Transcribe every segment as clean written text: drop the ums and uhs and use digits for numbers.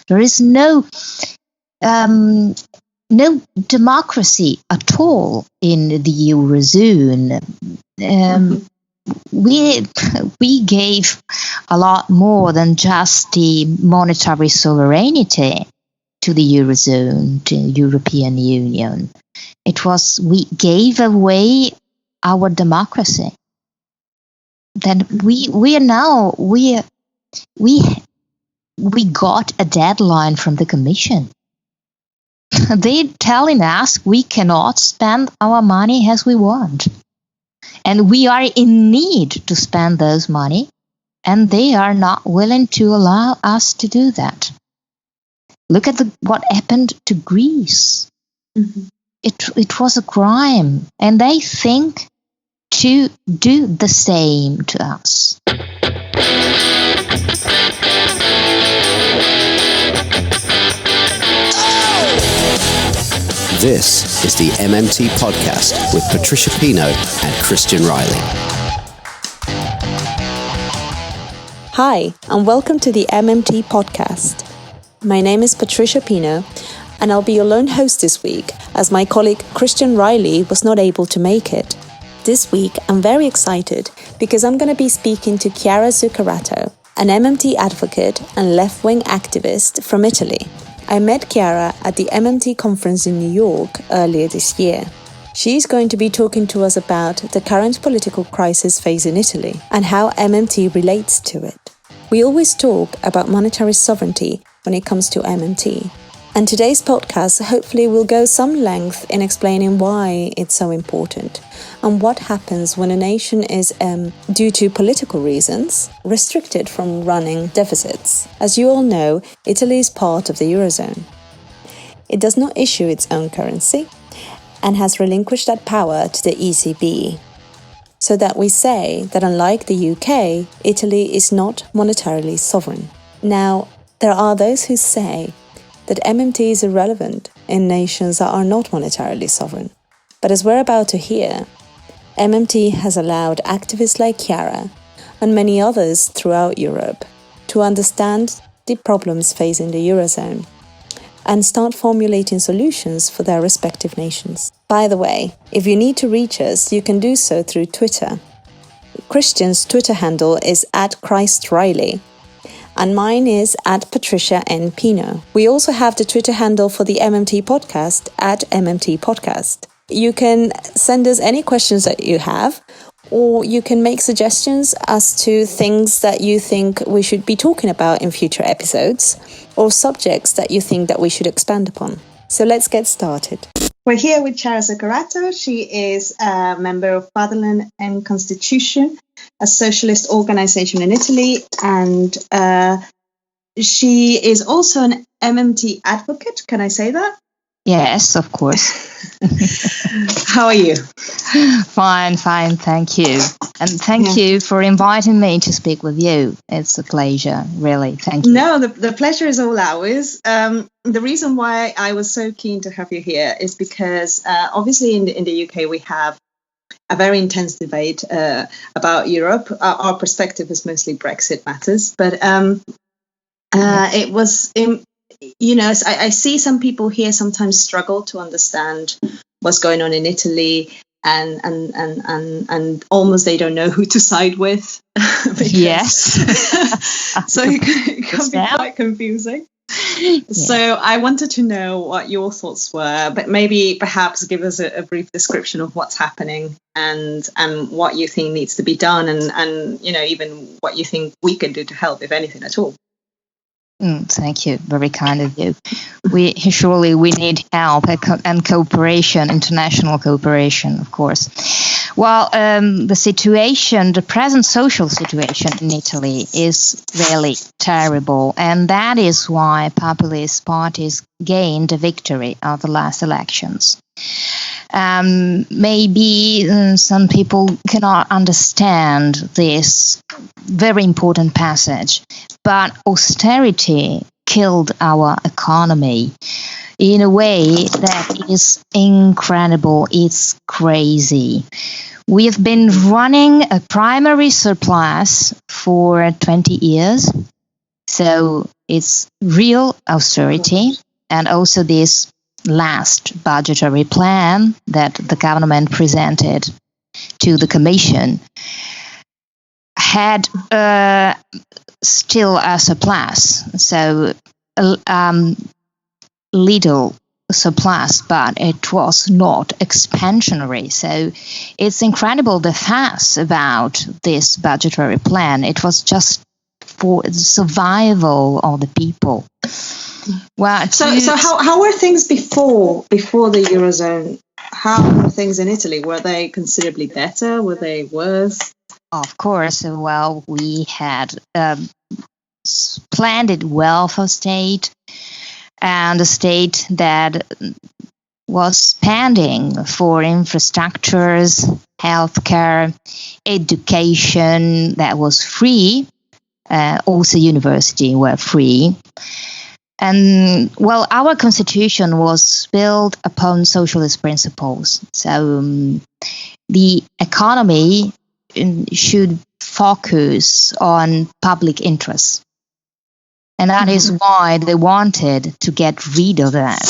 There is no democracy at all in the Eurozone. We gave a lot more than just the monetary sovereignty to the Eurozone, to European Union. We gave away our democracy. Then we got a deadline from the Commission. They're telling us we cannot spend our money as we want. And we are in need to spend those money, and they are not willing to allow us to do that. Look at what happened to Greece. Mm-hmm. It was a crime, and they think to do the same to us. This is the MMT Podcast with Patricia Pino and Christian Riley. Hi, and welcome to the MMT Podcast. My name is Patricia Pino, and I'll be your lone host this week, as my colleague Christian Riley was not able to make it. This week, I'm very excited because I'm going to be speaking to Chiara Zoccarato, an MMT advocate and left-wing activist from Italy. I met Chiara at the MMT conference in New York earlier this year. She's going to be talking to us about the current political crisis facing Italy and how MMT relates to it. We always talk about monetary sovereignty when it comes to MMT. And today's podcast hopefully will go some length in explaining why it's so important and what happens when a nation is, due to political reasons, restricted from running deficits. As you all know, Italy is part of the Eurozone. It does not issue its own currency and has relinquished that power to the ECB. So that we say that unlike the UK, Italy is not monetarily sovereign. Now, there are those who say that MMT is irrelevant in nations that are not monetarily sovereign. But as we're about to hear, MMT has allowed activists like Chiara and many others throughout Europe to understand the problems facing the Eurozone and start formulating solutions for their respective nations. By the way, if you need to reach us, you can do so through Twitter. Christian's Twitter handle is @ChristRiley, and mine is @PatriciaNPino. We also have the Twitter handle for the MMT Podcast @MMT Podcast. You can send us any questions that you have, or you can make suggestions as to things that you think we should be talking about in future episodes, or subjects that you think that we should expand upon. So let's get started. We're here with Chiara Zoccarato. She is a member of Patria and Costituzione, a socialist organization in Italy, and she is also an MMT advocate. Can I say that? Yes, of course. How are you? Fine, thank you. And thank you for inviting me to speak with you. It's a pleasure, really. Thank you. No, the pleasure is all ours. The reason why I was so keen to have you here is because obviously in the UK we have a very intense debate about Europe. Our perspective is mostly Brexit matters, but it was... I see some people here sometimes struggle to understand what's going on in Italy, and almost they don't know who to side with. Yes. So it can be quite confusing. Yeah. So I wanted to know what your thoughts were, but maybe perhaps give us a brief description of what's happening and what you think needs to be done, and even what you think we can do to help, if anything at all. Thank you. Very kind of you. We need help and cooperation, international cooperation, of course. Well, the present social situation in Italy is really terrible, and that is why populist parties gained a victory at the last elections. Maybe some people cannot understand this very important passage, but austerity killed our economy in a way that is incredible. It's crazy. We have been running a primary surplus for 20 years. So it's real austerity, and also this last budgetary plan that the government presented to the Commission had still a surplus. So little surplus, but it was not expansionary. So it's incredible the fuss about this budgetary plan. It was just for the survival of the people. Well, so how were things before the Eurozone? How were things in Italy? Were they considerably better? Were they worse? Of course. Well, we had a splendid welfare state, and a state that was spending for infrastructures, healthcare, education that was free. Also, university were free. And, well, our constitution was built upon socialist principles. So the economy should focus on public interests. And that is why they wanted to get rid of that.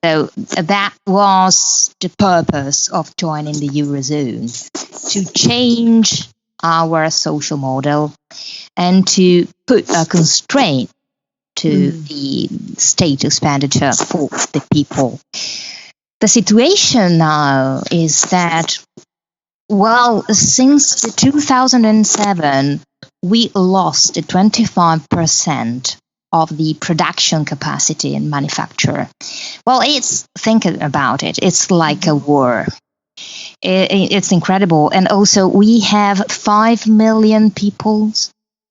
So that was the purpose of joining the Eurozone, to change our social model and to put a constraint to the state expenditure for the people. The situation now is that, well, since 2007, we lost 25% of the production capacity in manufacture. Well, think about it. It's like a war. It's incredible. And also, we have 5 million people,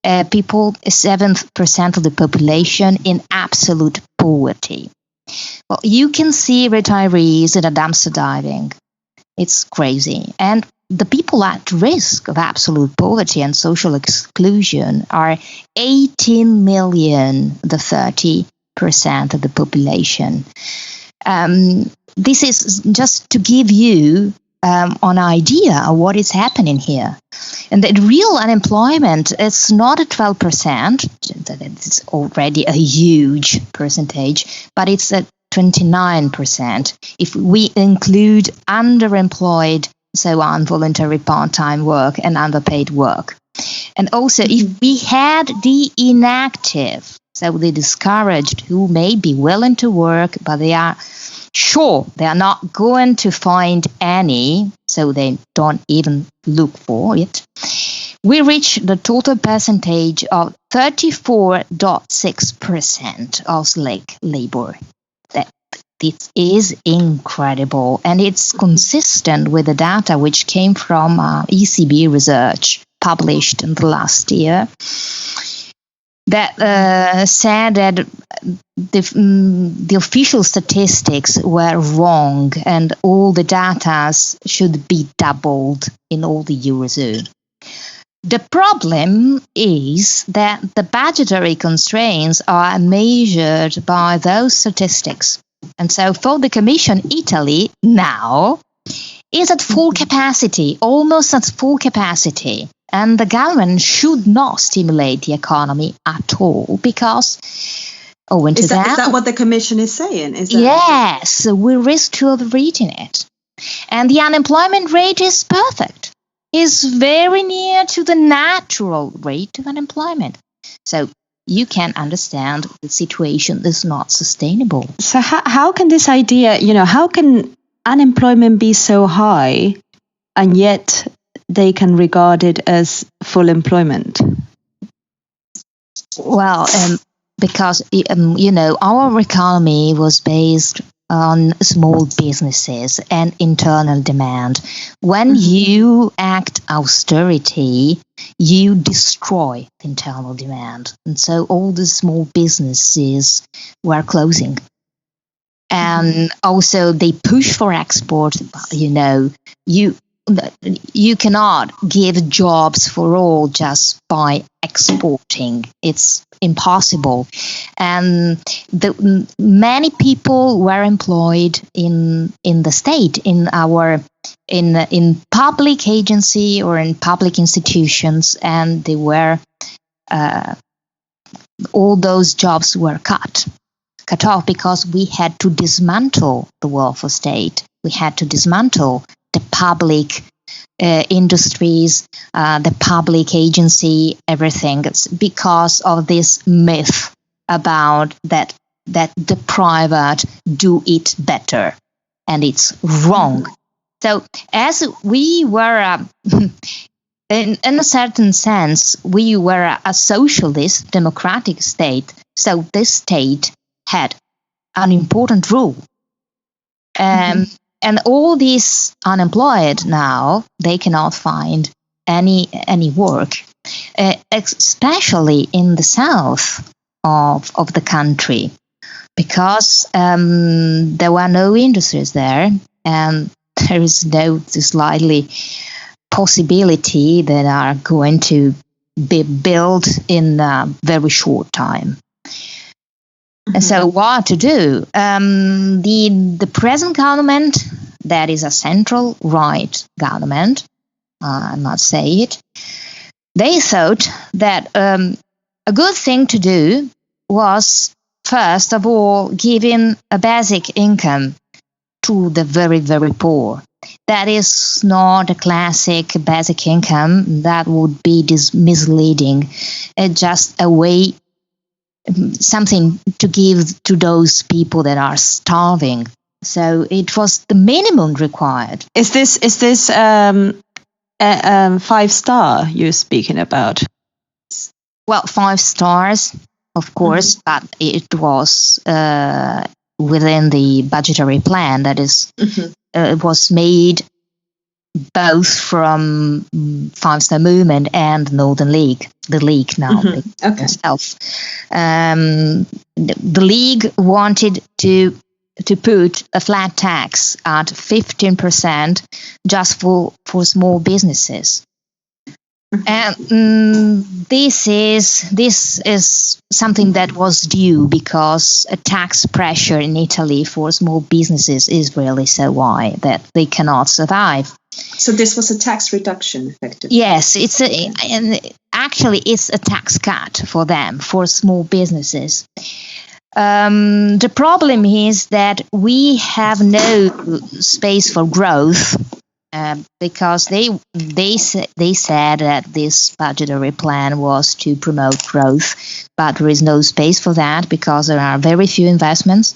7% of the population in absolute poverty. Well, you can see retirees in a dumpster diving. It's crazy. And the people at risk of absolute poverty and social exclusion are 18 million, the 30% of the population. This is just to give you an idea of what is happening here. And the real unemployment is not at 12%, it's already a huge percentage, but it's at 29% if we include underemployed, so involuntary part-time work and underpaid work. And also, if we had the inactive, so the discouraged who may be willing to work, but they are sure they are not going to find any, so they don't even look for it, we reach the total percentage of 34.6% of slave labor. It is incredible, and it's consistent with the data which came from ECB research published in the last year that said that the official statistics were wrong and all the data should be doubled in all the Eurozone. The problem is that the budgetary constraints are measured by those statistics. And so for the Commission, Italy now is at full capacity, almost at full capacity. And the government should not stimulate the economy at all because owing to that... Is that what the Commission is saying? Yes, we risk to overreading it. And the unemployment rate is perfect. It's very near to the natural rate of unemployment. So you can understand the situation is not sustainable. So how can this idea, how can unemployment be so high and yet they can regard it as full employment? Well, because, our economy was based on small businesses and internal demand. When you act austerity, you destroy the internal demand. And so all the small businesses were closing. And also they push for export. You cannot give jobs for all just by exporting. It's impossible. And many people were employed in the state, in public agency or in public institutions, and they were all those jobs were cut off because we had to dismantle the welfare state. We had to dismantle the public industries, the public agency, everything. It's because of this myth about that the private do it better, and it's wrong. So as we were, in a certain sense, we were a socialist democratic state, so this state had an important role. And all these unemployed now, they cannot find any work, especially in the south of the country, because there were no industries there, and there is no slightly possibility that are going to be built in a very short time. And so what to do? The present government, that is a central right government, I must say it, they thought that a good thing to do was, first of all, giving a basic income to the very, very poor. That is not a classic basic income. That would be misleading. It's just a way, something to give to those people that are starving. So it was the minimum required. Is this 5-star you're speaking about? Well, 5 stars, of course, but it was within the budgetary plan. That is, it was made both from 5-star movement and Northern League, the League now itself. The League wanted to put a flat tax at 15% just for small businesses. And this is something that was due because a tax pressure in Italy for small businesses is really so high that they cannot survive. So this was a tax reduction, effectively. Yes, actually it's a tax cut for them, for small businesses. The problem is that we have no space for growth. Because they said that this budgetary plan was to promote growth, but there is no space for that because there are very few investments.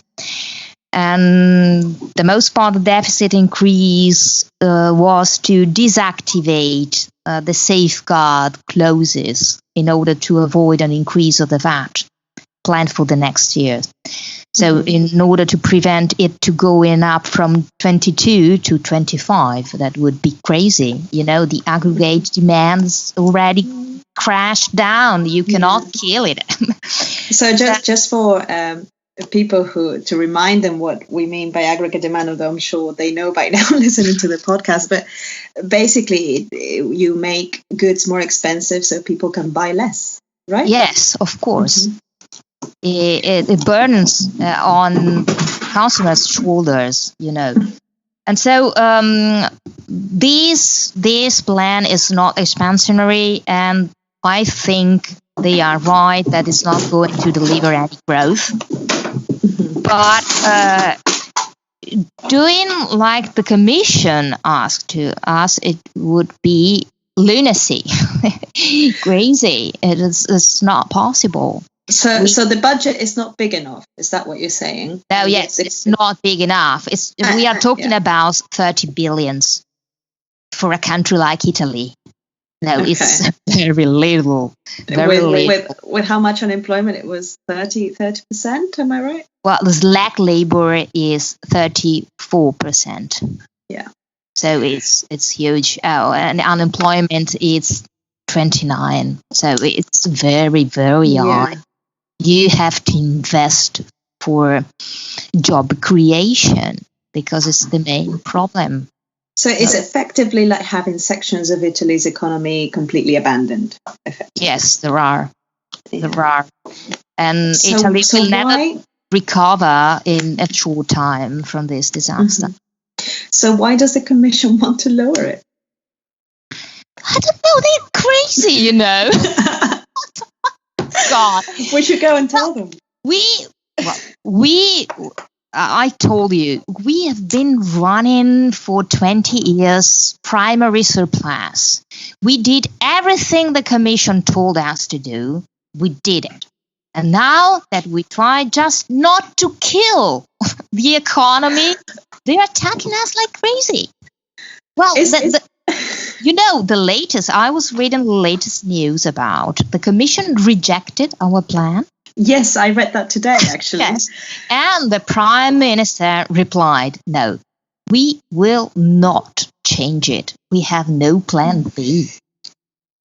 And the most part of the deficit increase was to deactivate the safeguard clauses in order to avoid an increase of the VAT planned for the next year. So in order to prevent it to going up from 22 to 25, that would be crazy. You know, the aggregate demands already crashed down. You cannot kill it. So just for people to remind them what we mean by aggregate demand, although I'm sure they know by now listening to the podcast, but basically you make goods more expensive so people can buy less, right? Yes, of course. It burdens on consumers' shoulders, you know. And so this plan is not expansionary, and I think they are right that it's not going to deliver any growth. But doing like the Commission asked to us, it would be lunacy, crazy. It's not possible. So the budget is not big enough. Is that what you're saying? No, yes, it's not big enough. We are talking about 30 billions for a country like Italy. No, it's very little. Very little. With how much unemployment? It was 30%. Am I right? Well, the slack labor is 34%. Yeah. So it's huge. Oh, and unemployment is 29. So it's very, very high. You have to invest for job creation because it's the main problem. So it's effectively like having sections of Italy's economy completely abandoned. Yes, there are. There are. And Italy will never recover in a short time from this disaster. So why does the Commission want to lower it? I don't know. They're crazy, you know. God. We should go and tell them. I told you, we have been running for 20 years primary surplus. We did everything the Commission told us to do. We did it. And now that we try just not to kill the economy, they're attacking us like crazy. Well, the latest, I was reading the latest news about the Commission rejected our plan. Yes, I read that today, actually. Yes. And the Prime Minister replied, no, we will not change it. We have no plan B.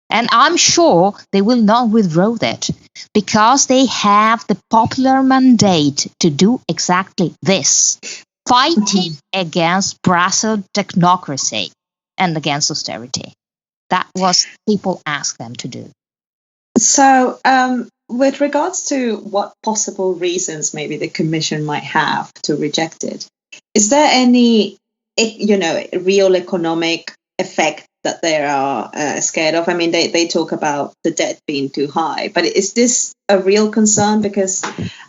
And I'm sure they will not withdraw that because they have the popular mandate to do exactly this, fighting against Brussels technocracy and against austerity. That was people asked them to do. So, with regards to what possible reasons maybe the Commission might have to reject it, is there any, real economic effect that they are scared of? I mean, they talk about the debt being too high, but is this a real concern? Because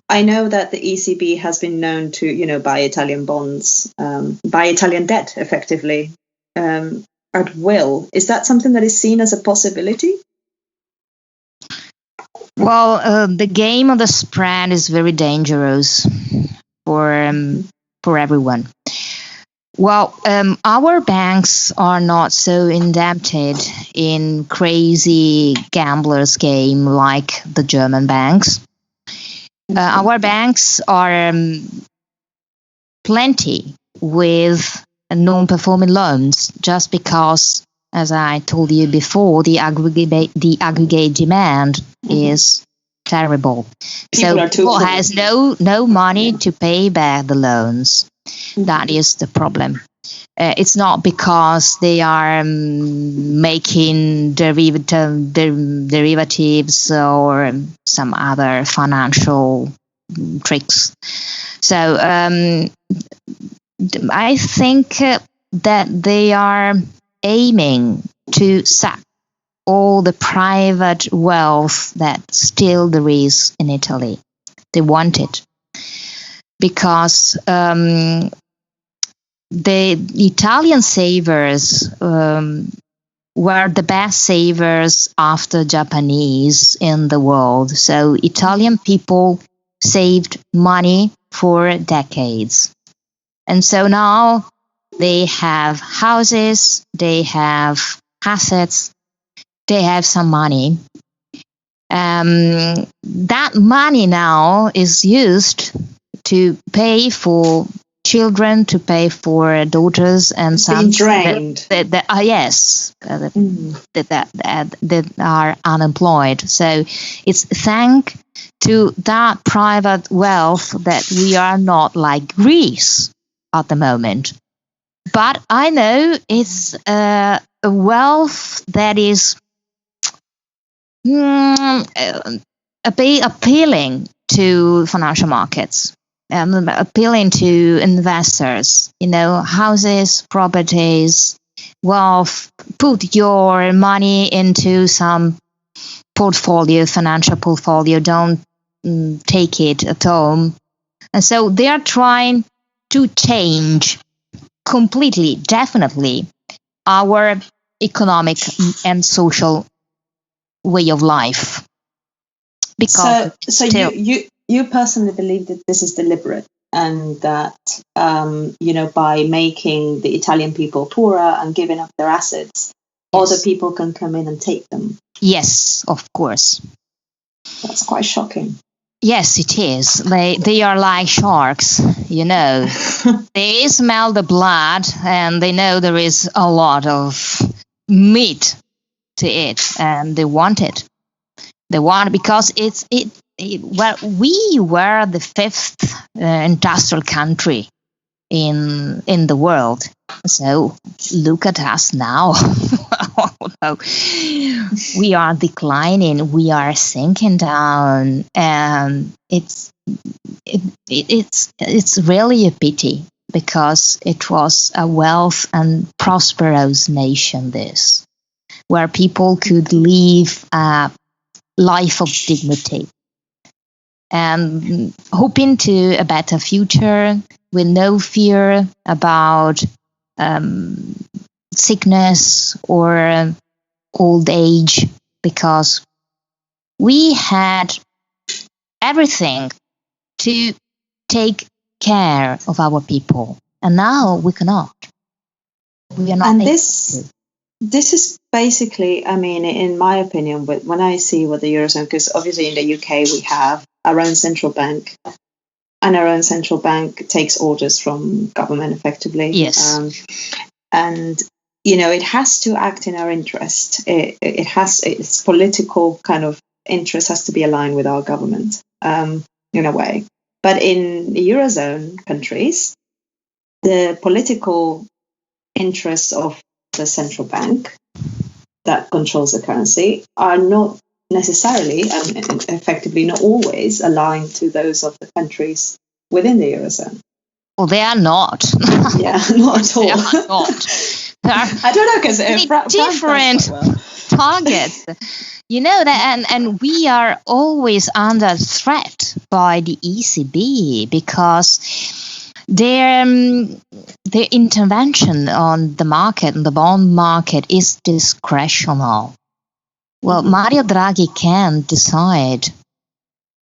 I know that the ECB has been known to, buy Italian bonds, buy Italian debt effectively at will. Is that something that is seen as a possibility? Well, the game of the spread is very dangerous for everyone. Well, our banks are not so indebted in crazy gamblers' game like the German banks. Our banks are plenty with non-performing loans just because, as I told you before, the aggregate demand is terrible. People has no money to pay back the loans. That is the problem. It's not because they are making derivatives or some other financial tricks. So I think that they are aiming to suck all the private wealth that still there is in Italy. They want it because the Italian savers were the best savers after Japanese in the world. So Italian people saved money for decades. And so now they have houses, they have assets, they have some money. That money now is used to pay for children, to pay for daughters and sons that are unemployed. So it's thanks to that private wealth that we are not like Greece at the moment. But I know it's a wealth that is appealing to financial markets, appealing to investors, houses, properties, wealth. Put your money into some financial portfolio. Don't take it at home. And so they are trying to change completely, definitely, our economic and social way of life. Because you personally believe that this is deliberate and that by making the Italian people poorer and giving up their assets, other people can come in and take them? Yes, of course. That's quite shocking. Yes, it is. They are like sharks, They smell the blood and they know there is a lot of meat to it, and they want it. They want it because we were the fifth industrial country in the world. So look at us now. We are declining. We are sinking down, and it's really a pity because it was a wealth and prosperous nation. This where people could live a life of dignity and hoping to a better future with no fear about sickness or old age, because we had everything to take care of our people, and now we cannot. We are not. And this is basically, I mean, in my opinion, when I see what the Eurozone, because obviously in the UK we have our own central bank, and our own central bank takes orders from government effectively. Yes. And it has to act in our interest. It has its political kind of interest has to be aligned with our government in a way. But in the Eurozone countries, the political interests of the central bank that controls the currency are not necessarily, and effectively not always, aligned to those of the countries within the Eurozone. Well, they are not. Yeah, not at all. They are not. I don't know, because different targets. That, and we are always under threat by the ECB because their intervention on the market, on the bond market, is discretional. Well, Mario Draghi can decide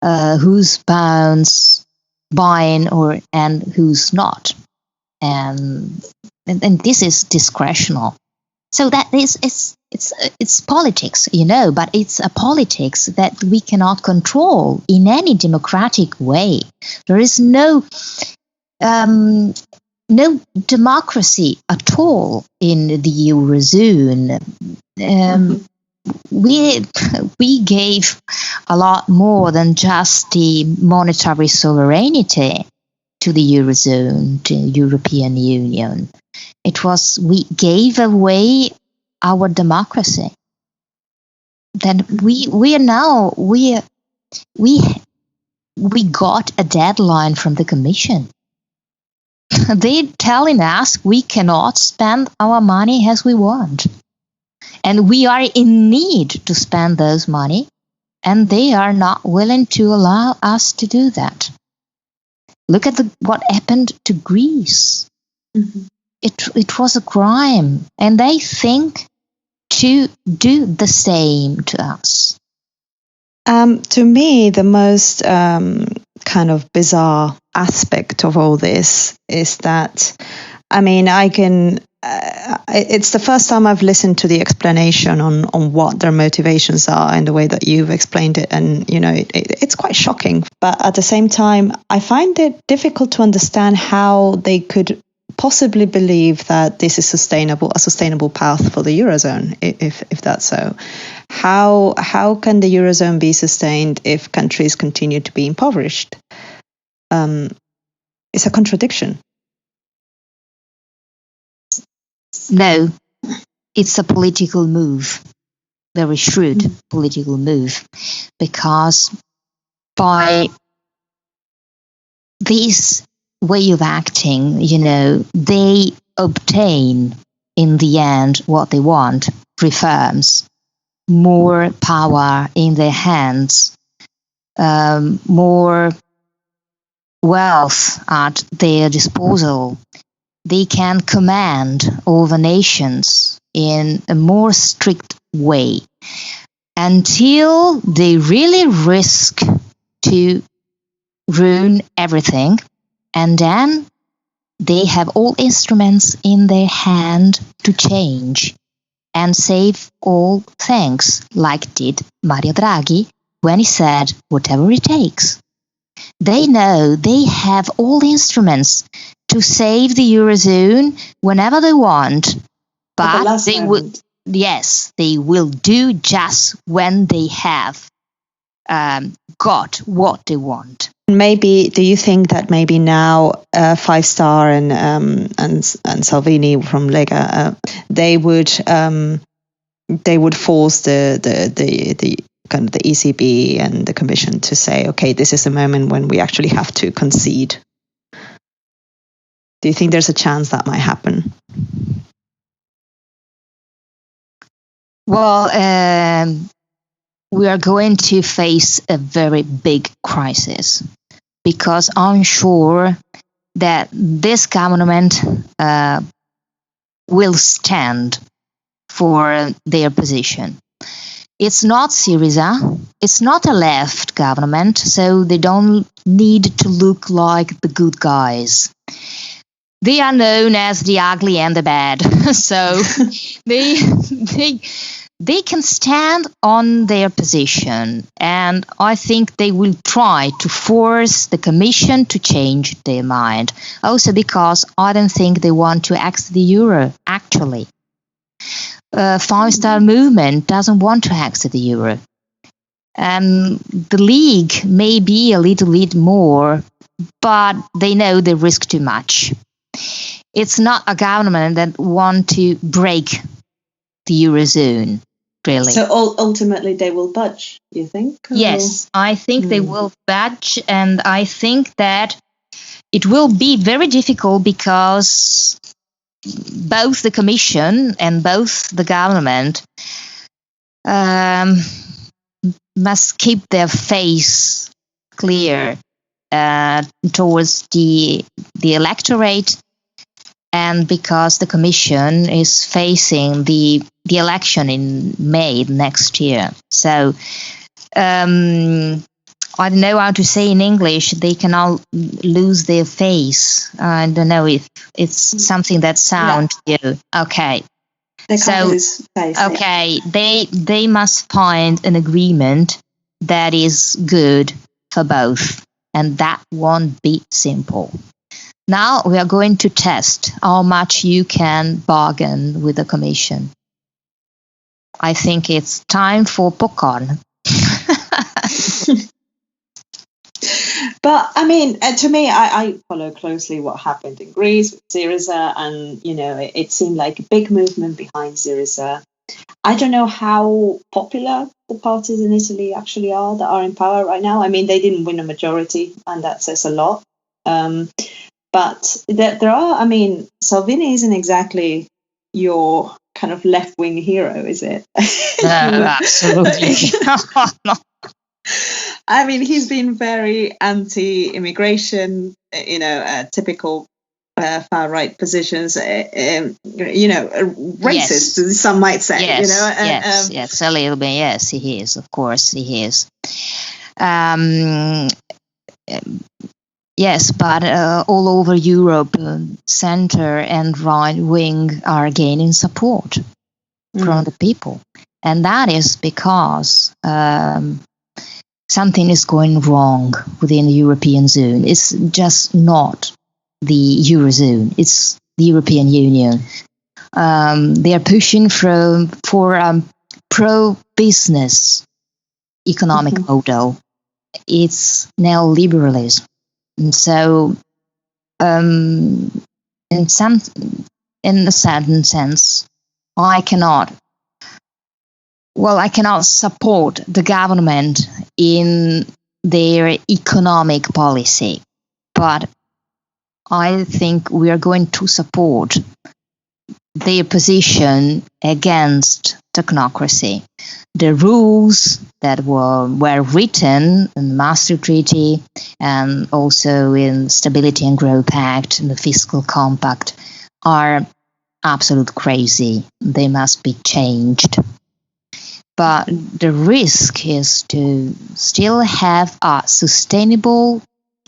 who's bonds buying and who's not, and this is discretional. So that is it's politics, but it's a politics that we cannot control in any democratic way. There is no democracy at all in the Eurozone. We gave a lot more than just the monetary sovereignty to the Eurozone, to the European Union. We gave away our democracy. Then we got a deadline from the Commission. They're telling us we cannot spend our money as we want. And we are in need to spend those money, and they are not willing to allow us to do that. Look at what happened to Greece. Mm-hmm. It was a crime, and they think to do the same to us. To me, the most kind of bizarre aspect of all this is that, it's the first time I've listened to the explanation on what their motivations are in the way that you've explained it. And, it's quite shocking. But at the same time, I find it difficult to understand how they could possibly believe that this is a sustainable path for the Eurozone, if that's so. How can the Eurozone be sustained if countries continue to be impoverished? It's a contradiction. No, it's a political move, very shrewd political move, because by this way of acting, they obtain in the end what they want: reforms, more power in their hands, more wealth at their disposal. They can command over nations in a more strict way until they really risk to ruin everything, and then they have all instruments in their hand to change and save all things, like did Mario Draghi when he said whatever it takes. They know they have all the instruments to save the Eurozone whenever they want, but they will. Yes, they will do just when they have got what they want. Maybe, do you think that maybe now Five Star and Salvini from Lega, they would force the kind of the ECB and the Commission to say, okay, this is a moment when we actually have to concede? Do you think there's a chance that might happen? Well, we are going to face a very big crisis, because I'm sure that this government will stand for their position. It's not Syriza, it's not a left government, so they don't need to look like the good guys. They are known as the ugly and the bad, so they can stand on their position, and I think they will try to force the Commission to change their mind. Also because I don't think they want to exit the euro, actually. Five-Star Movement doesn't want to exit the euro. The League may be a little bit more, but they know they risk too much. It's not a government that want to break the Eurozone, really. So ultimately they will budge, you think? Yes, I think they will budge, and I think that it will be very difficult because both the Commission and both the government must keep their face clear towards the electorate, and because the Commission is facing the election in May next year. So I don't know how to say in English, they cannot lose their face. I don't know if it's something that sounds to you. Okay. They can't lose face. Okay, they must find an agreement that is good for both, and that won't be simple. Now we are going to test how much you can bargain with the Commission. I think it's time for popcorn. But I mean, to me, I follow closely what happened in Greece with Syriza, and it seemed like a big movement behind Syriza. I don't know how popular the parties in Italy actually are that are in power right now. I mean, they didn't win a majority, and that says a lot. But there are, I mean, Salvini isn't exactly your kind of left-wing hero, is it? No, absolutely. No. I mean, he's been very anti-immigration, typical far-right positions, racist, Yes. some might say. Yes, yes, a little bit. Yes, he is. Of course, he is. Yes, but all over Europe, center and right wing are gaining support from the people, and that is because something is going wrong within the European zone. It's just not the Eurozone, it's the European Union. They are pushing for pro-business economic model. It's neoliberalism. And so, in a certain sense, I cannot support the government in their economic policy, but I think we are going to support their position against technocracy. The rules that were written in the Maastricht Treaty and also in Stability and Growth Act and the Fiscal Compact are absolute crazy. They must be changed. But the risk is to still have a sustainable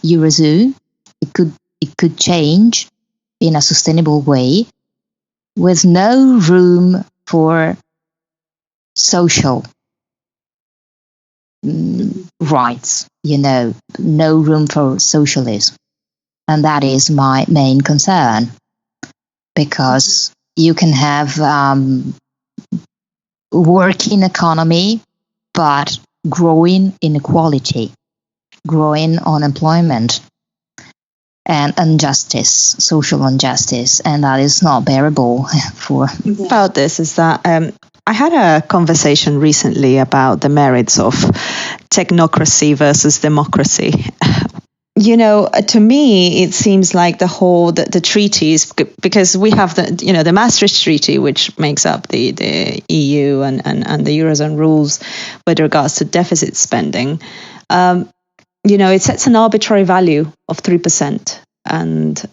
Eurozone. It could change in a sustainable way with no room for social rights, no room for socialism. And that is my main concern, because you can have working economy, but growing inequality, growing unemployment, and injustice, social injustice, and that is not bearable for. About this is that I had a conversation recently about the merits of technocracy versus democracy. to me, it seems like the treaties, because we have the Maastricht Treaty, which makes up the EU and the Eurozone rules with regards to deficit spending. It sets an arbitrary value of 3%, and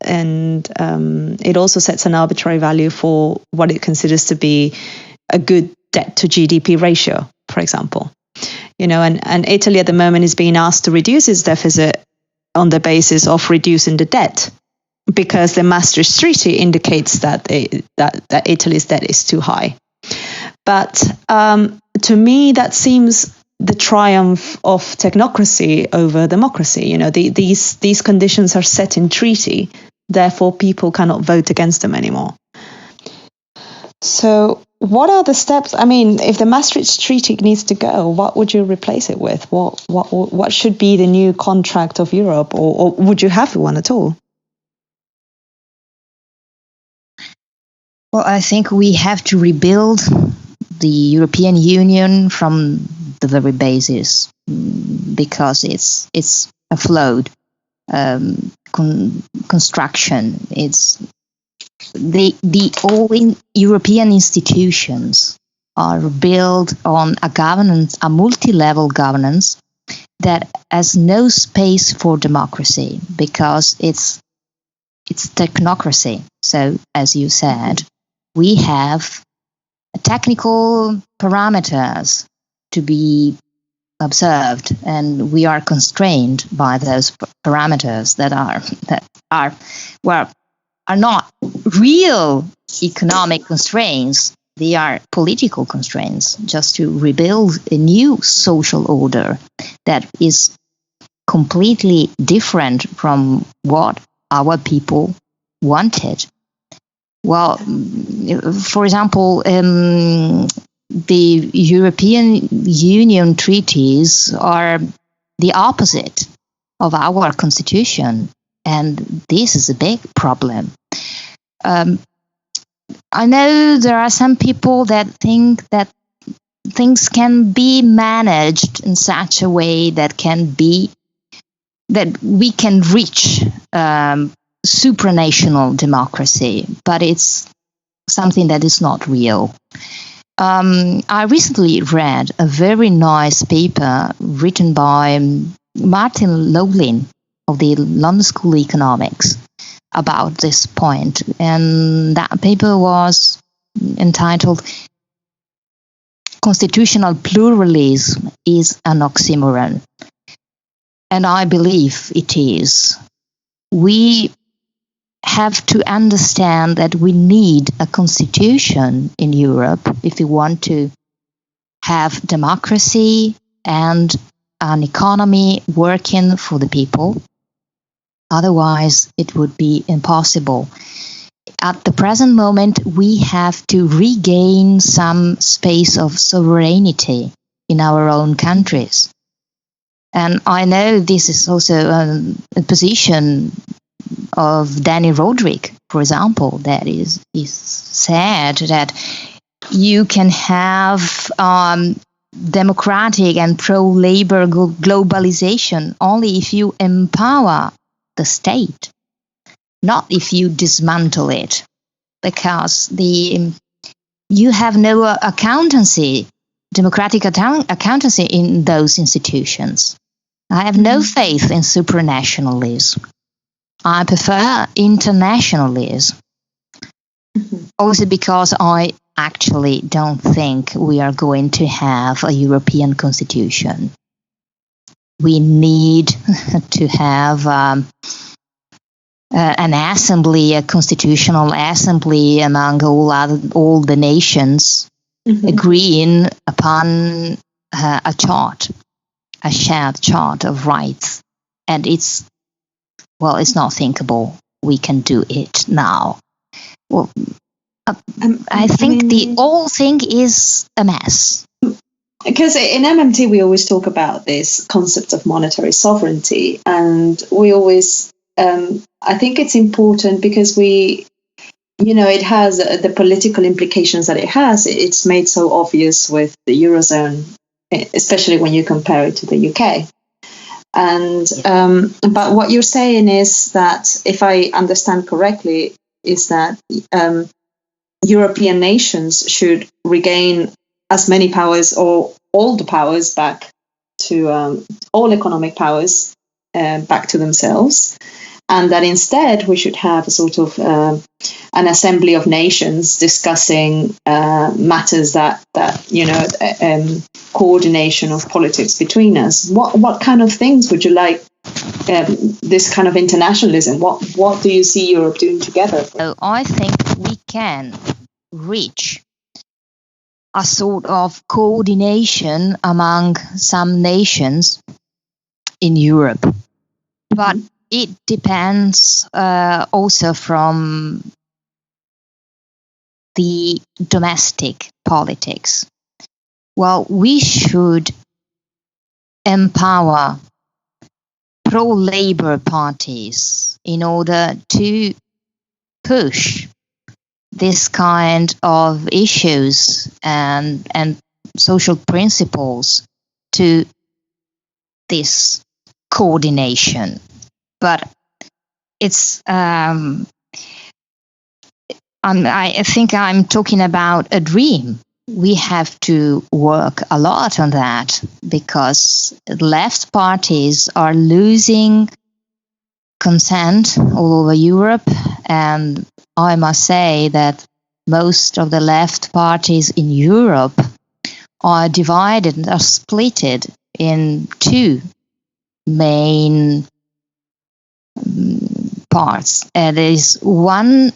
it also sets an arbitrary value for what it considers to be a good debt to GDP ratio, for example. And Italy at the moment is being asked to reduce its deficit on the basis of reducing the debt, because the Maastricht Treaty indicates that Italy's debt is too high. But to me, that seems the triumph of technocracy over democracy. These conditions are set in treaty, therefore people cannot vote against them anymore. So what are the steps? I mean, if the Maastricht Treaty needs to go, what would you replace it with? What should be the new contract of Europe, or would you have one at all? Well, I think we have to rebuild the European Union from the very basis, because it's a flawed construction. It's all European institutions are built on a multi-level governance that has no space for democracy, because it's technocracy. So, as you said, we have technical parameters to be observed, and we are constrained by those parameters that are not real economic constraints. They are political constraints, just to rebuild a new social order that is completely different from what our people wanted. Well, for example, the European Union treaties are the opposite of our constitution, and this is a big problem. I know there are some people that think that things can be managed in such a way that we can reach supranational democracy, but it's something that is not real. I recently read a very nice paper written by Martin Lowlin of the London School of Economics about this point, and that paper was entitled "Constitutional Pluralism is an Oxymoron," and I believe it is. We have to understand that we need a constitution in Europe if we want to have democracy and an economy working for the people. Otherwise, it would be impossible. At the present moment, we have to regain some space of sovereignty in our own countries. And I know this is also a position of Danny Roderick, for example, that is said that you can have democratic and pro-labor globalization only if you empower the state, not if you dismantle it, because you have no accountancy, democratic accountancy in those institutions. I have no faith in supranationalism. I prefer internationalism. Also because I actually don't think we are going to have a European constitution. We need to have an assembly, a constitutional assembly among all the nations, agreeing upon a shared chart of rights. And it's not thinkable. We can do it now. Well, I think the whole thing is a mess. Because in MMT, we always talk about this concept of monetary sovereignty. And we always, I think it's important because it has the political implications that it has. It's made so obvious with the Eurozone, especially when you compare it to the UK. And but what you're saying is that, if I understand correctly, is that European nations should regain as many powers, or all the powers back to all economic powers back to themselves, and that instead we should have a sort of an assembly of nations discussing matters that coordination of politics between us. What kind of things would you like? This kind of internationalism. What do you see Europe doing together? So I think we can reach a sort of coordination among some nations in Europe, but it depends also from the domestic politics. Well, we should empower pro-labor parties in order to push this kind of issues and social principles to this coordination. But it's I think I'm talking about a dream. We have to work a lot on that, because left parties are losing consent all over Europe, and I must say that most of the left parties in Europe are divided, are splitted in two main parts. There is one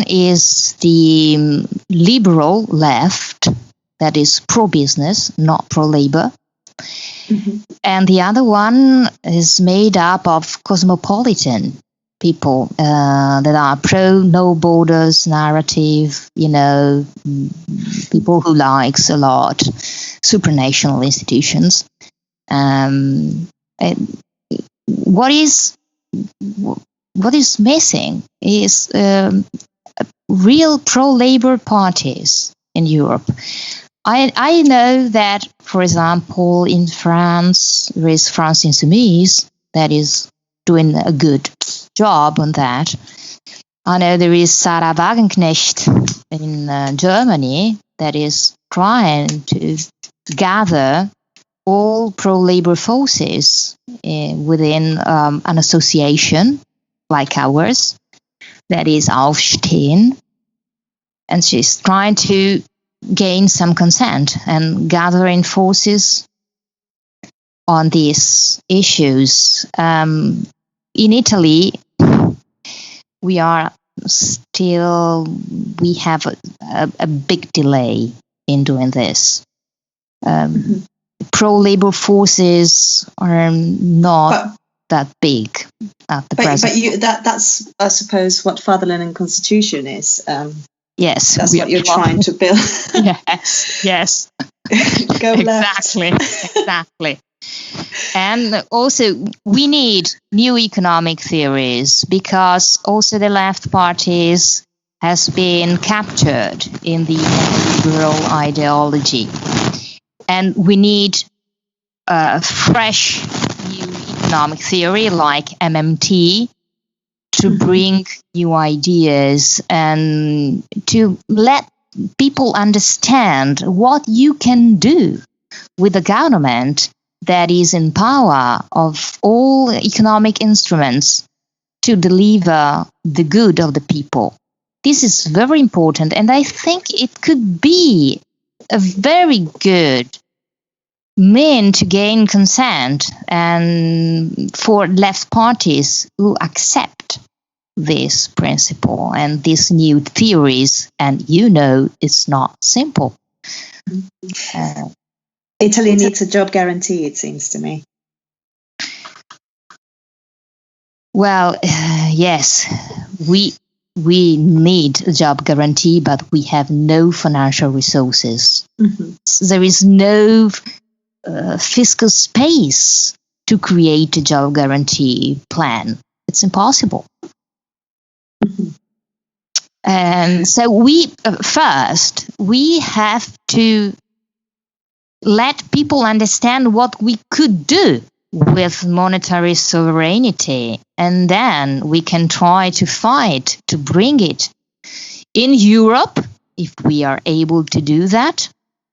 is the liberal left, that is pro-business, not pro-labor. And the other one is made up of cosmopolitan people that are pro-no borders narrative, people who likes a lot supranational institutions. What is missing is real pro-labor parties in Europe. I know that, for example, in France, there is France Insoumise that is doing a good job on that. I know there is Sarah Wagenknecht in Germany that is trying to gather all pro-labor forces within an association like ours, that is Aufstehen, and she's trying to gain some consent and gathering forces on these issues. In Italy, we have a big delay in doing this. Pro-labor forces are not that big at the present. But that's, I suppose, what Fatherland and Constitution is. Yes, that's what you're trying to build. Yes. Go left. Exactly. And also, we need new economic theories, because also the left parties has been captured in the liberal ideology. And we need a fresh new economic theory like MMT to bring new ideas and to let people understand what you can do with a government that is in power of all economic instruments to deliver the good of the people. This is very important, and I think it could be a very good mean to gain consent and for left parties who accept this principle and these new theories. And it's not simple. Italy needs a job guarantee, it seems to me. Well, yes, we need a job guarantee, but we have no financial resources. There is no fiscal space to create a job guarantee plan. It's impossible. And so we have to let people understand what we could do with monetary sovereignty, and then we can try to fight to bring it in Europe, if we are able to do that,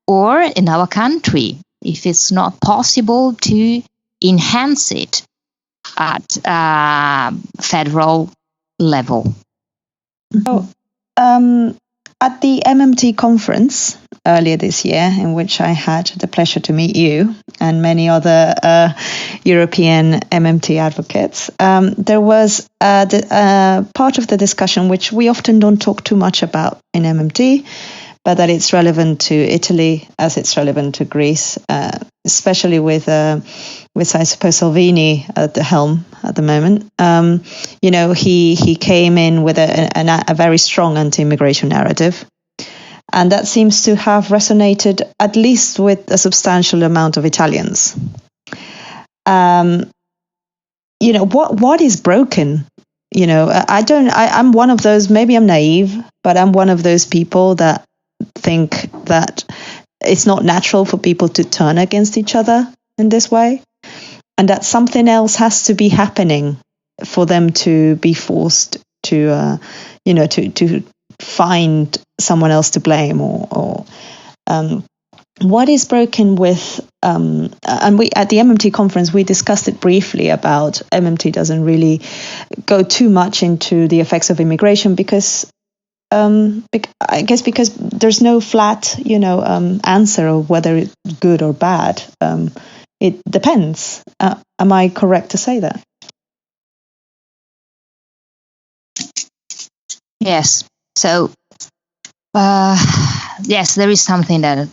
or in our country, if it's not possible to enhance it at federal level. So, at the MMT conference earlier this year, in which I had the pleasure to meet you and many other European MMT advocates, there was part of the discussion which we often don't talk too much about in MMT, but that it's relevant to Italy as it's relevant to Greece, especially with I suppose Salvini at the helm at the moment. He came in with a very strong anti-immigration narrative, and that seems to have resonated at least with a substantial amount of Italians. What is broken? I'm one of those. Maybe I'm naive, but I'm one of those people that think that it's not natural for people to turn against each other in this way, and that something else has to be happening for them to be forced to find someone else to blame, or what is broken with and we at the MMT conference we discussed it briefly about MMT doesn't really go too much into the effects of immigration because I guess because there's no flat, answer of whether it's good or bad. It depends. Am I correct to say that? Yes. So, yes, there is something that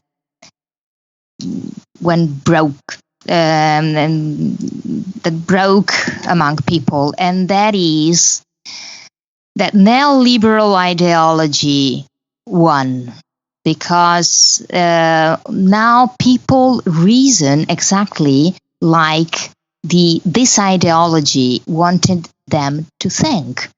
broke among people, and that is that neoliberal ideology won, because now people reason exactly like this ideology wanted them to think.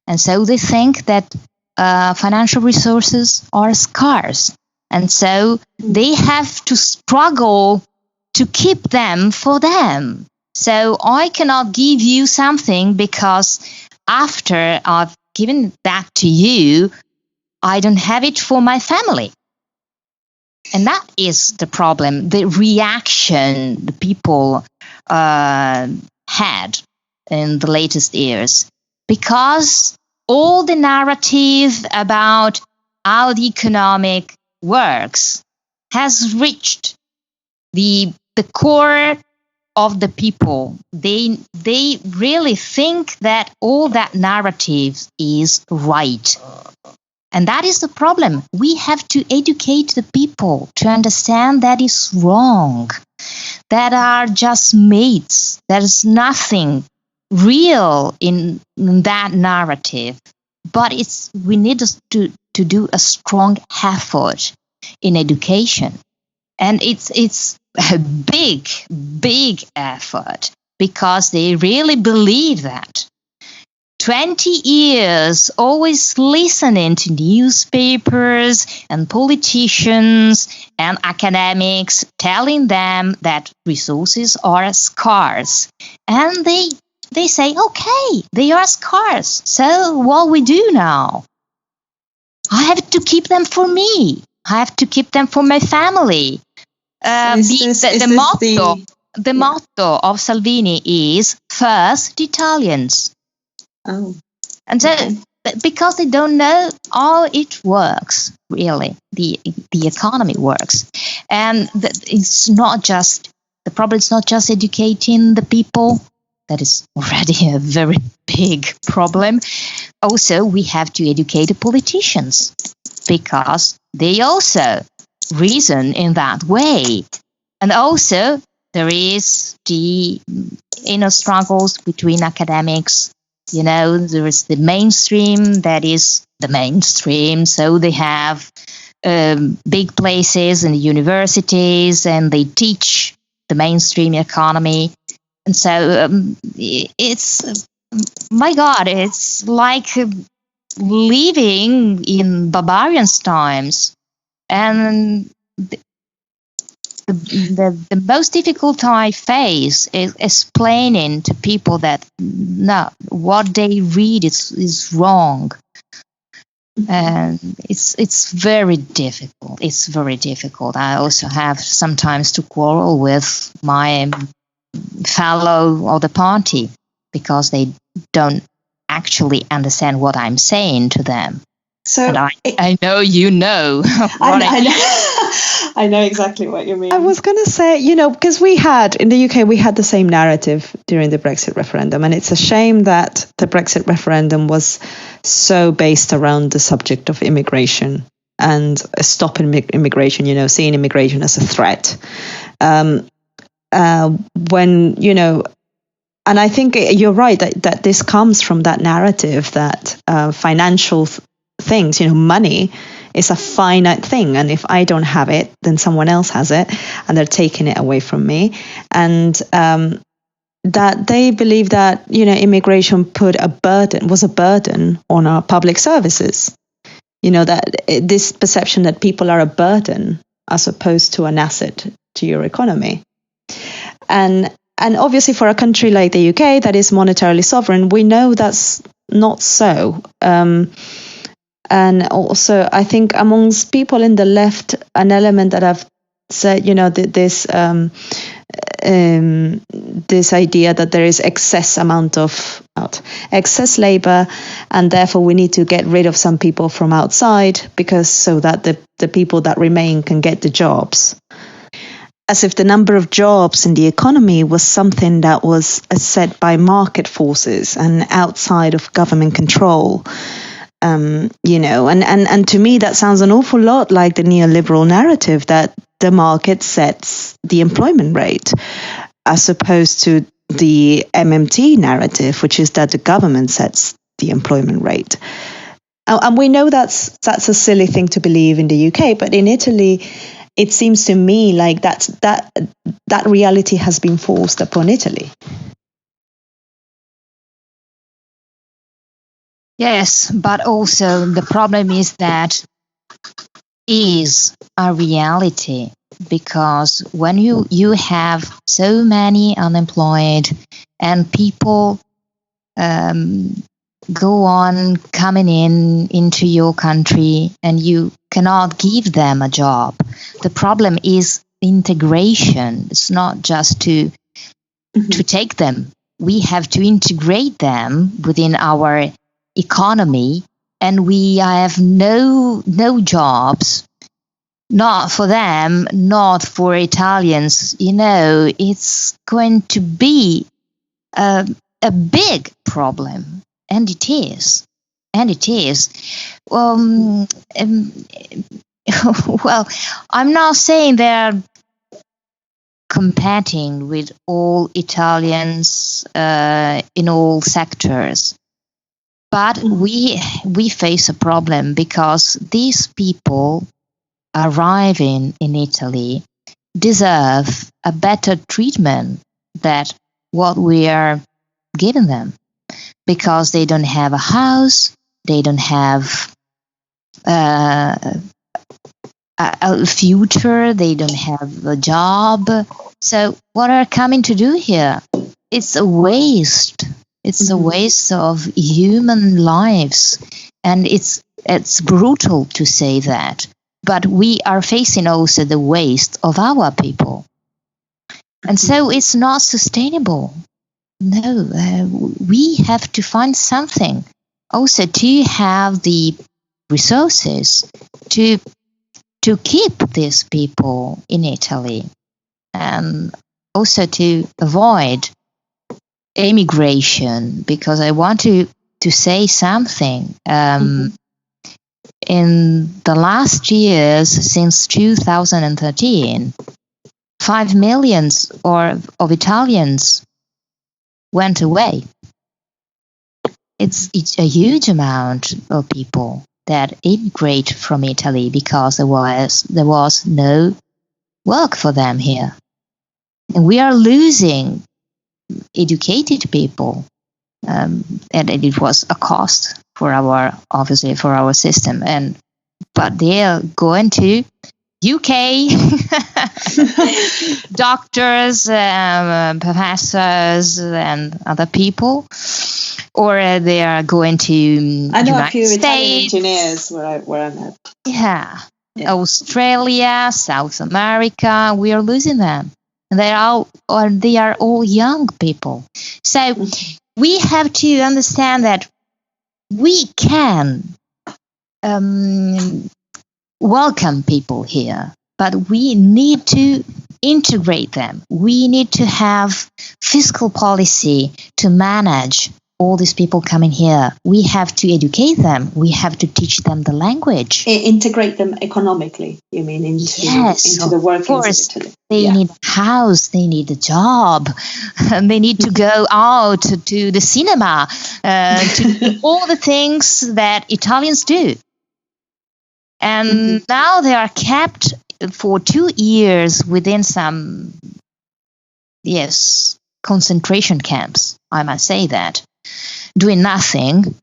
And so they think that financial resources are scarce. And so they have to struggle to keep them for them. So I cannot give you something because after I've given that to you, I don't have it for my family. And that is the problem, the reaction the people had in the latest years. Because all the narrative about how the economic works has reached the core of the people. They really think that all that narrative is right. And that is the problem. We have to educate the people to understand that is wrong. That are just myths. There's nothing real in that narrative. But we need to do a strong effort in education. And it's a big effort, because they really believe that. 20 years always listening to newspapers and politicians and academics telling them that resources are scarce. And they say, okay, they are scarce. So what we do now? I have to keep them for me. I have to keep them for my family. The motto of Salvini is first the Italians. Oh. And so, because they don't know how it works, really, the economy works. And it's not just, the problem is not just educating the people. That is already a very big problem. Also, we have to educate the politicians, because they also reason in that way. And also, there is the inner struggles between academics. There is the mainstream that is the mainstream. So they have big places in the universities, and they teach the mainstream economy. And so it's, my God, it's like living in barbarian times. And the most difficult I face is explaining to people that no, what they read is wrong. And it's very difficult. It's very difficult. I also have sometimes to quarrel with my fellow of the party because they don't actually understand what I'm saying to them. So and I know you know. I know exactly what you mean. I was going to say, because in the UK, we had the same narrative during the Brexit referendum. And it's a shame that the Brexit referendum was so based around the subject of immigration and stopping immigration, seeing immigration as a threat. And I think you're right that this comes from that narrative that financial things, money is a finite thing. And if I don't have it, then someone else has it and they're taking it away from me. And that they believe that, immigration was a burden on our public services. That this perception that people are a burden as opposed to an asset to your economy. And obviously for a country like the UK that is monetarily sovereign, we know that's not so. And also, I think amongst people in the left, an element that I've said, this idea that there is excess labor, and therefore we need to get rid of some people from outside so that the people that remain can get the jobs. As if the number of jobs in the economy was something that was set by market forces and outside of government control. And to me, that sounds an awful lot like the neoliberal narrative that the market sets the employment rate, as opposed to the MMT narrative, which is that the government sets the employment rate. And we know that's a silly thing to believe in the UK, but in Italy, it seems to me like that reality has been forced upon Italy. Yes, but also the problem is that is a reality, because when you have so many unemployed and people go on coming into your country and you cannot give them a job. The problem is integration. It's not just to take them. We have to integrate them within our economy, and we have no jobs, not for them, not for Italians. It's going to be a big problem, and it is. Well, I'm not saying they're competing with all Italians in all sectors. But we face a problem because these people arriving in Italy deserve a better treatment than what we are giving them, because they don't have a house, they don't have a future, they don't have a job. So what are coming to do here? It's a waste. It's a waste of human lives, and it's brutal to say that. But we are facing also the waste of our people, and so it's not sustainable. No, we have to find something also to have the resources to keep these people in Italy, and also to avoid immigration, because I want to say something. In the last years, since 2013, 5 million of Italians went away. It's a huge amount of people that immigrate from Italy because there was no work for them here, and we are losing educated people, and it was a cost for our system, but they are going to UK, doctors, professors, and other people, or they are going to I know United a few States. Italian engineers where I'm at. Yeah. Australia, South America, we are losing them. They are all young people. So we have to understand that we can welcome people here, but we need to integrate them. We need to have fiscal policy to manage all these people coming here. We have to educate them. We have to teach them the language. Integrate them economically, you mean, into the workings of Italy. They need a house, they need a job, they need to go out to the cinema, to do all the things that Italians do. And now they are kept for 2 years within some, concentration camps, I must say that. Doing nothing,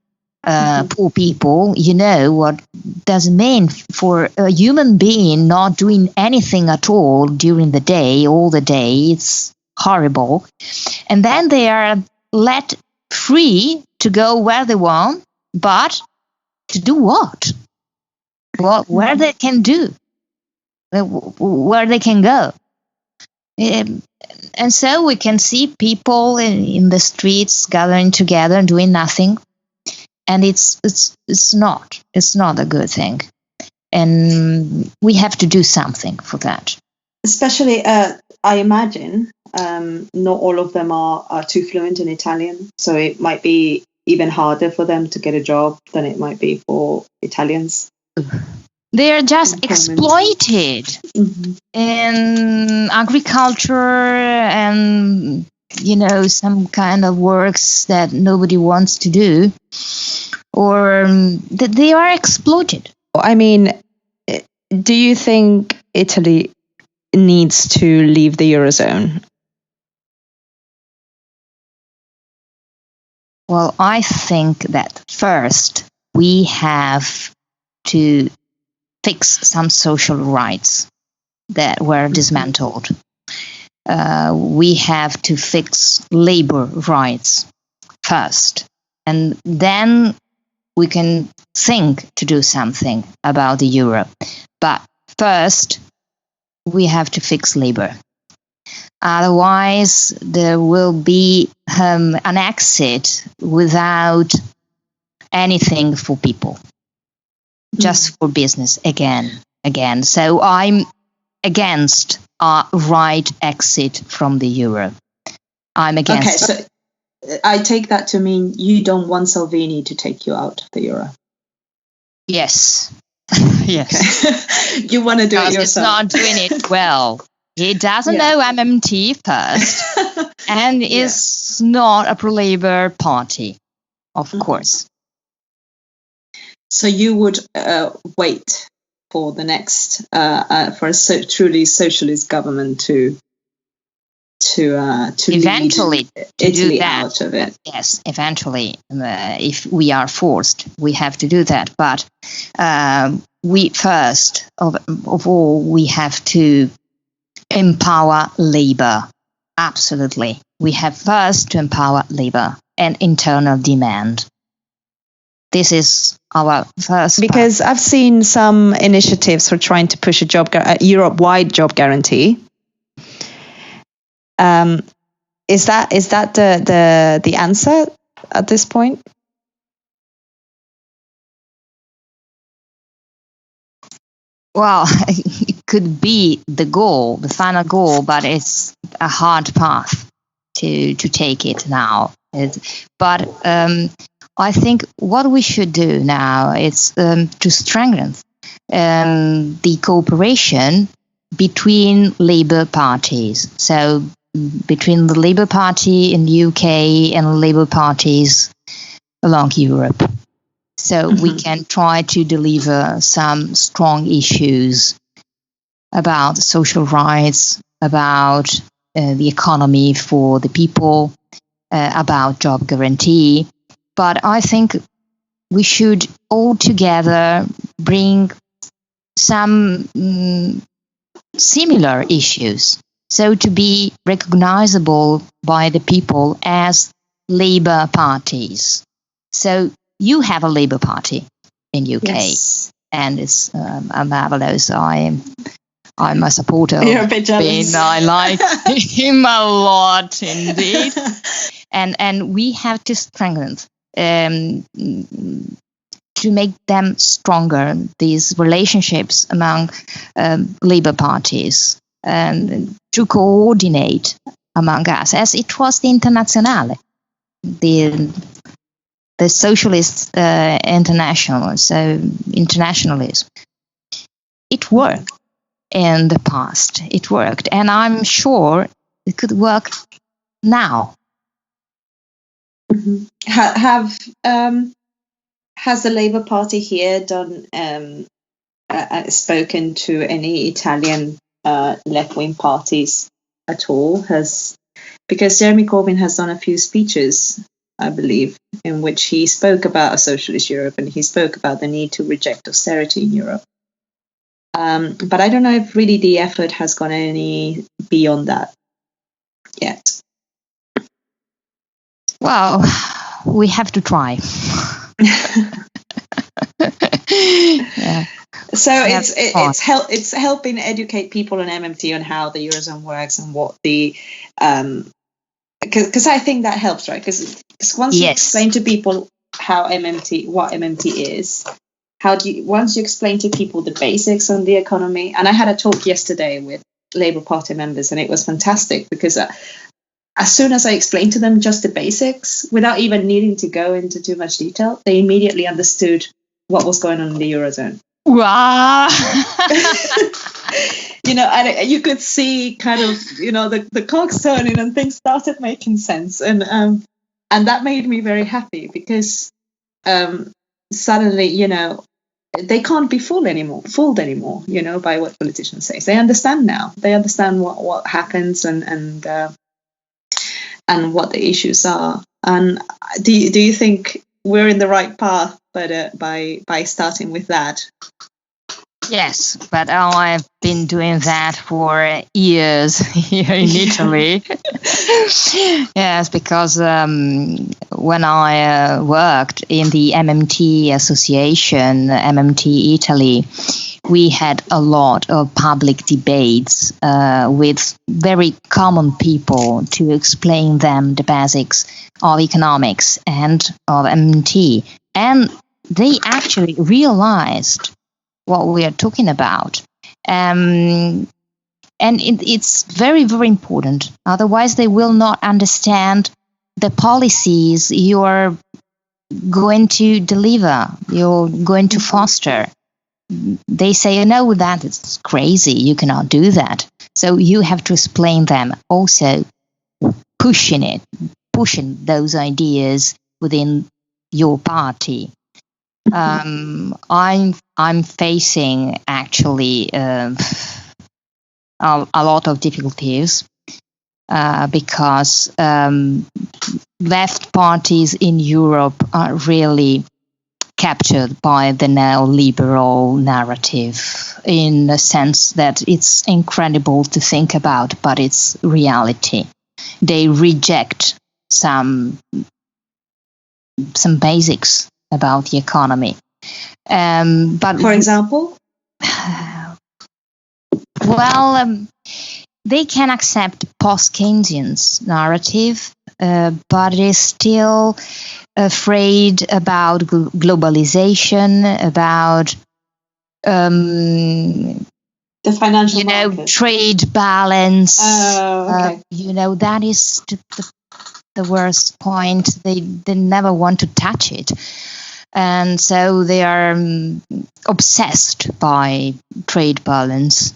poor people, you know what does it mean for a human being not doing anything at all during the day, all the day. It's horrible. And then they are let free to go where they want, but to do what? Where they can do, where they can go. And so we can see people in the streets gathering together doing nothing, and it's not a good thing, and we have to do something for that. Especially, I imagine not all of them are too fluent in Italian, so it might be even harder for them to get a job than it might be for Italians. They are just exploited in agriculture and, some kind of works that nobody wants to do, or they are exploited. I mean, do you think Italy needs to leave the Eurozone? Well, I think that first we have to fix some social rights that were dismantled. We have to fix labor rights first, and then we can think to do something about the euro. But first, we have to fix labor. Otherwise, there will be an exit without anything for people. Just for business again. So I'm against a right exit from the euro. I'm against. Okay, so I take that to mean you don't want Salvini to take you out of the euro. Yes. Yes. Okay. You want to do it yourself. He's not doing it well. He doesn't know MMT first, and is not a pro-Labour party, of course. So you would wait for the next for a truly socialist government to eventually lead Italy do that. Out of it. Yes, eventually, if we are forced, we have to do that. But we first of all we have to empower labor. Absolutely, we have first to empower labor and internal demand. This is our first because part. I've seen some initiatives for trying to push a Europe-wide job guarantee. Is that the answer at this point? Well, it could be the goal, the final goal, but it's a hard path to take it now. But I think what we should do now is to strengthen the cooperation between Labour parties. So between the Labour Party in the UK and Labour parties along Europe. So we can try to deliver some strong issues about social rights, about the economy for the people, about job guarantee. But I think we should all together bring some similar issues. So to be recognizable by the people as labor parties. So you have a labor party in UK, Yes. and it's marvelous. I'm a supporter of You're a bit jealous. I like him a lot indeed. And we have to strengthen to make them stronger, these relationships among labor parties, and to coordinate among us, as it was the Internazionale, the socialist international, so internationalism. It worked in the past. It worked, and I'm sure it could work now. Mm-hmm. Has the Labour Party here done spoken to any Italian left-wing parties at all? Because Jeremy Corbyn has done a few speeches, I believe, in which he spoke about a socialist Europe, and he spoke about the need to reject austerity in Europe. But I don't know if really the effort has gone any beyond that yet. Well, we have to try. Yeah. So it's helping educate people in MMT on how the Eurozone works and what the because I think that helps, right? Because once you explain to people what MMT is, once you explain to people the basics on the economy, and I had a talk yesterday with Labour Party members, and it was fantastic because as soon as I explained to them just the basics, without even needing to go into too much detail, they immediately understood what was going on in the Eurozone. Wow. And you could see kind of, the cogs turning and things started making sense. And that made me very happy because suddenly, they can't be fooled anymore, by what politicians say. They understand now. They understand what happens and what the issues are. And do you think we're in the right path, but by starting with that? Yes, but I've been doing that for years here in Italy. Yes, because when I worked in the MMT association, MMT Italy, we had a lot of public debates with very common people to explain them the basics of economics and of MMT. And they actually realized what we are talking about. And it's very, very important. Otherwise, they will not understand the policies you're going to deliver, you're going to foster. They say, no, that is crazy. You cannot do that. So you have to explain them. Also, pushing those ideas within your party. I'm facing actually a lot of difficulties because left parties in Europe are really captured by the neoliberal narrative in the sense that it's incredible to think about, but it's reality. They reject some basics about the economy. But for example? Well, they can accept post-Keynesian's narrative, but is still afraid about globalization, about the financial market. Trade balance. Okay. That is the worst point. They never want to touch it. And so they are obsessed by trade balance.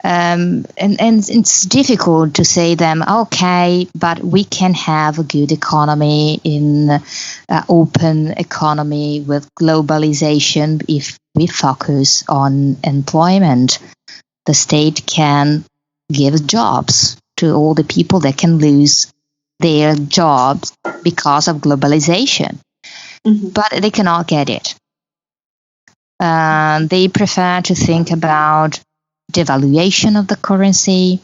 And it's difficult to say them, okay, but we can have a good economy in open economy with globalization if we focus on employment. The state can give jobs to all the people that can lose their jobs because of globalization. Mm-hmm. But they cannot get it. They prefer to think about devaluation of the currency.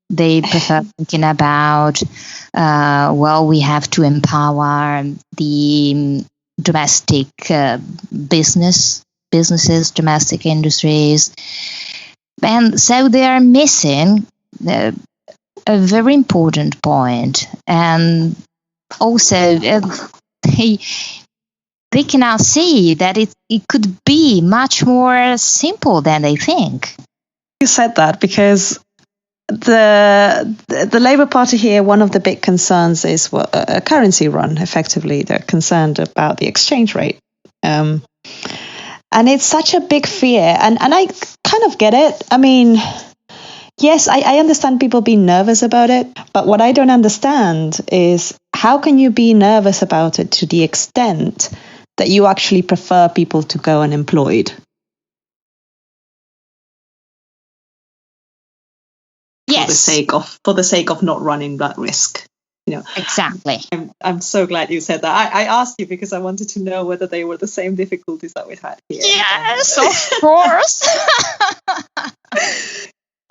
They prefer thinking about, we have to empower the domestic businesses, domestic industries. And so they are missing a very important point. And also, they cannot see that it could be much more simple than they think. You said that because the Labour Party here, one of the big concerns is a currency run. Effectively, they're concerned about the exchange rate, and it's such a big fear. And I kind of get it. I mean, yes, I understand people being nervous about it, but what I don't understand is how can you be nervous about it to the extent that you actually prefer people to go unemployed? Yes. For the sake of not running that risk, Exactly. I'm so glad you said that. I asked you because I wanted to know whether they were the same difficulties that we had here. Yes, of course.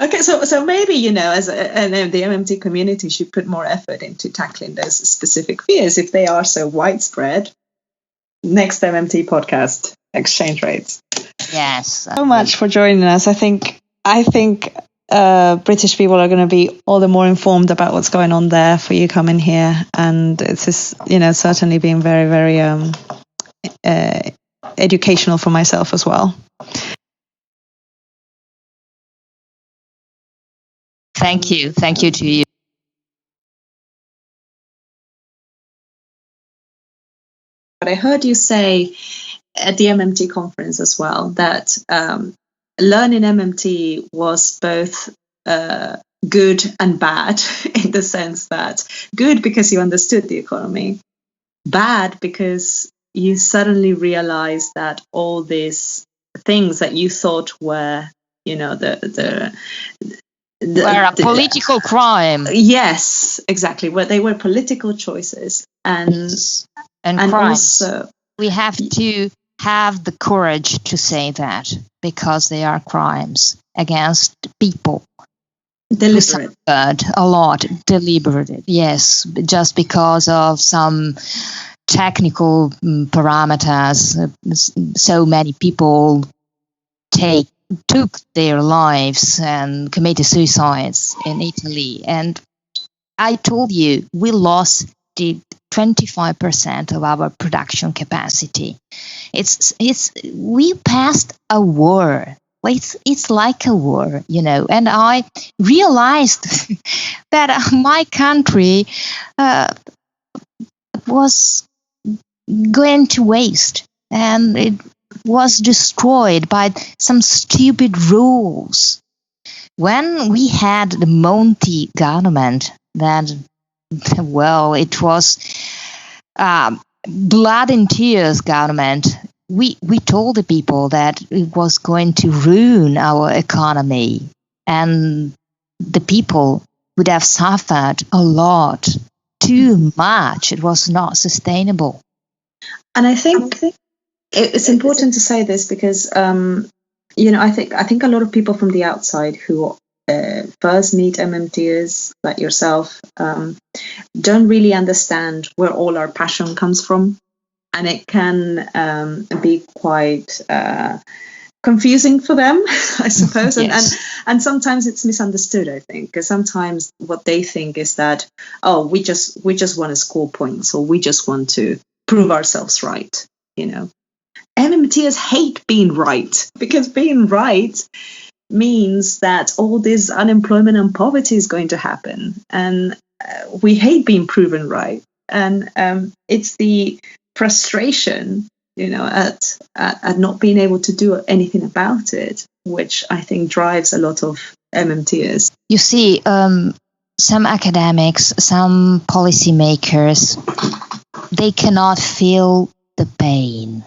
Okay, so maybe as the MMT community should put more effort into tackling those specific fears if they are so widespread. Next MMT podcast, exchange rates. Yes. So much for joining us. I think British people are going to be all the more informed about what's going on there for you coming here, and it's just, certainly been very, very educational for myself as well. Thank you to you. But I heard you say at the MMT conference as well that learning MMT was both good and bad, in the sense that good because you understood the economy, bad because you suddenly realized that all these things that you thought were, were a political crime. Yes, exactly. Where they were political choices and crimes. Also, we have to have the courage to say that, because they are crimes against people. Deliberate. A lot. Deliberate, yes. Just because of some technical parameters, so many people took their lives and committed suicides in Italy. And I told you, we lost the 25% of our production capacity. We passed a war. It's like a war, and I realized that my country was going to waste, and it was destroyed by some stupid rules. When we had the Monti government, it was blood and tears government. We told the people that it was going to ruin our economy, and the people would have suffered a lot, too much. It was not sustainable. And I think it's important to say this because, I think a lot of people from the outside who first meet MMTers like yourself don't really understand where all our passion comes from. And it can be quite confusing for them, I suppose. Yes. And sometimes it's misunderstood, I think, because sometimes what they think is that, we just want to score points, or we just want to prove ourselves right, MMTers hate being right, because being right means that all this unemployment and poverty is going to happen. And we hate being proven right. And it's the frustration, at not being able to do anything about it, which I think drives a lot of MMTers. You see, some academics, some policymakers, they cannot feel the pain.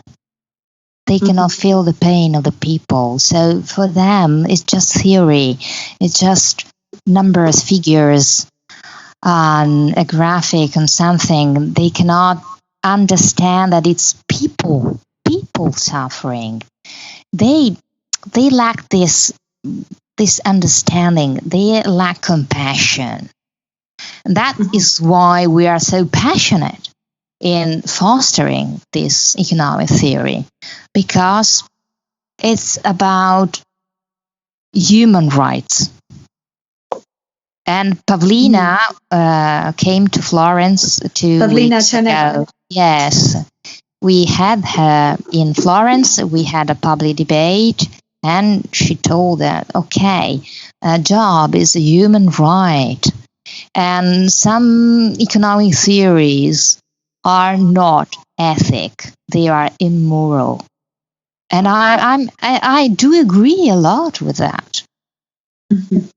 They cannot feel the pain of the people. So for them, it's just theory. It's just numbers, figures, a graphic and something. They cannot understand that it's people suffering. They lack this this understanding. They lack compassion. And that is why we are so passionate in fostering this economic theory, because it's about human rights. And Pavlina came to Florence 2 weeks ago. Yes, we had her in Florence. We had a public debate, and she told that, okay, a job is a human right, and some economic theories are not ethic; they are immoral. And I do agree a lot with that.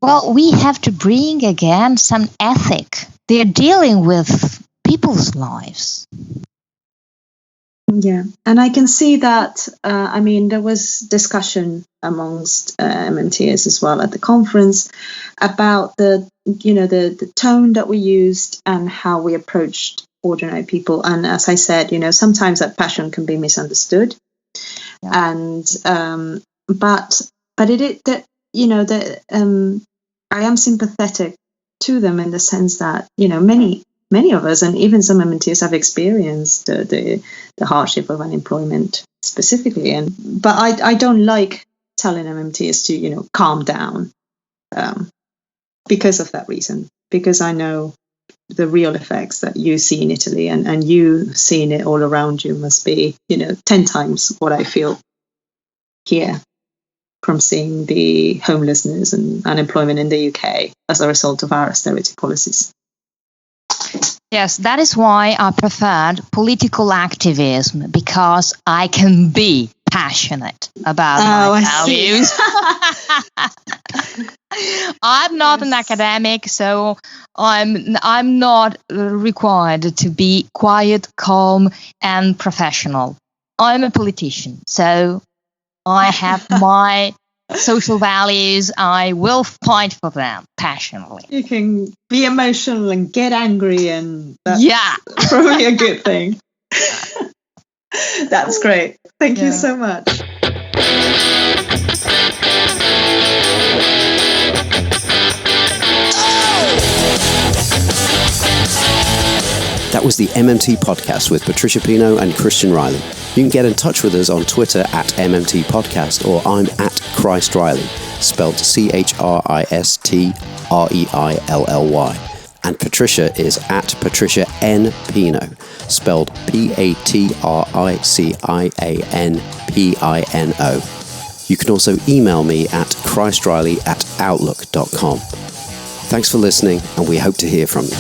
Well, we have to bring again some ethic. They're dealing with people's lives. Yeah, and I can see that. There was discussion amongst MMTers as well at the conference about the tone that we used and how we approached ordinary people. And as I said, sometimes that passion can be misunderstood. Yeah. And but I am sympathetic to them in the sense that many of us, and even some MMTs, have experienced the hardship of unemployment specifically. But I don't like telling MMTs to calm down because of that reason. Because I know the real effects that you see in Italy, and you seeing it all around you must be 10 times what I feel here from seeing the homelessness and unemployment in the UK as a result of our austerity policies. Yes, that is why I preferred political activism, because I can be passionate about my values. I'm not an academic, so I'm not required to be quiet, calm, and professional. I'm a politician, so I have my social values. I will fight for them passionately. You can be emotional and get angry, and that's probably a good thing. That's great. Thank you so much. That was the MMT podcast with Patricia Pino and Christian Riley. You can get in touch with us on Twitter at MMT Podcast, or I'm at Christ Riley, spelled ChristReilly. And Patricia is at Patricia N. Pino, spelled PatriciaNPino. You can also email me at christriley@outlook.com. Thanks for listening, and we hope to hear from you.